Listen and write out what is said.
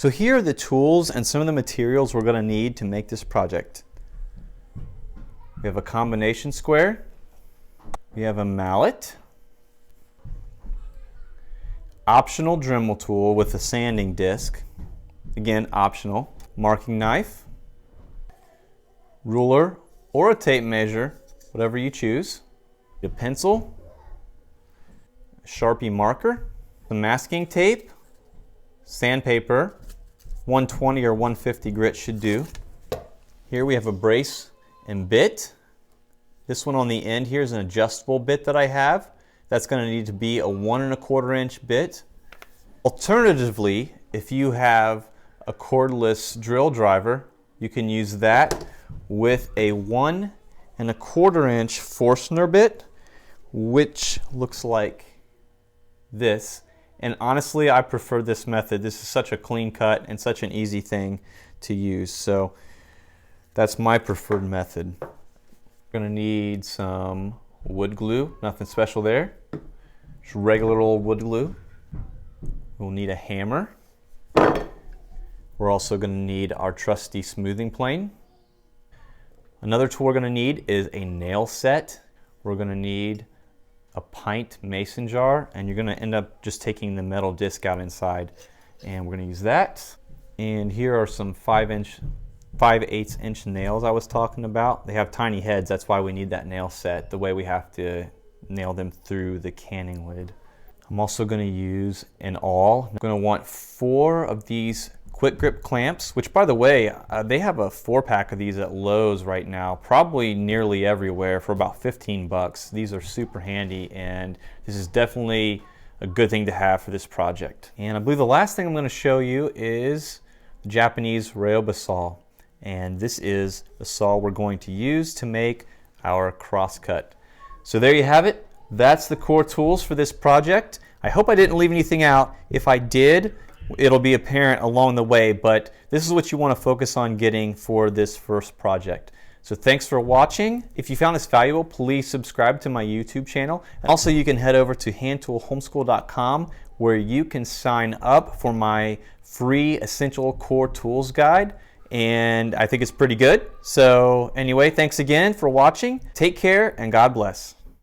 So here are the tools and some of the materials we're going to need to make this project. We have a combination square, we have a mallet, optional Dremel tool with a sanding disc, again optional, marking knife, ruler or a tape measure, whatever you choose, a pencil, a Sharpie marker, some masking tape, sandpaper, 120 or 150 grit should do. Here we have a brace and bit. This one on the end here is an adjustable bit that I have. That's going to need to be a 1 1/4 inch bit. Alternatively, if you have a cordless drill driver, you can use that with a 1 1/4 inch Forstner bit, which looks like this. And honestly, I prefer this method. This is such a clean cut and such an easy thing to use. So that's my preferred method. We're gonna need some wood glue, nothing special there. Just regular old wood glue. We'll need a hammer. We're also gonna need our trusty smoothing plane. Another tool we're gonna need is a nail set. We're gonna need a pint mason jar, and you're gonna end up just taking the metal disc out inside, and we're gonna use that. And here are some 5/8 inch nails I was talking about. They have tiny heads, that's why we need that nail set, the way we have to nail them through the canning lid. I'm also gonna use an awl. I'm gonna want 4 of these quick grip clamps, which by the way, they have a 4-pack of these at Lowe's right now, probably nearly everywhere for about 15 bucks. These are super handy, and this is definitely a good thing to have for this project. And I believe the last thing I'm going to show you is the Japanese Ryoba saw. And this is the saw we're going to use to make our crosscut. So there you have it. That's the core tools for this project. I hope I didn't leave anything out. If I did, it'll be apparent along the way, but this is what you want to focus on getting for this first project. So thanks for watching. If you found this valuable, please subscribe to my YouTube channel. Also, you can head over to handtoolhomeschool.com where you can sign up for my free Essential Core Tools Guide, and I think it's pretty good. So anyway, thanks again for watching. Take care and God bless.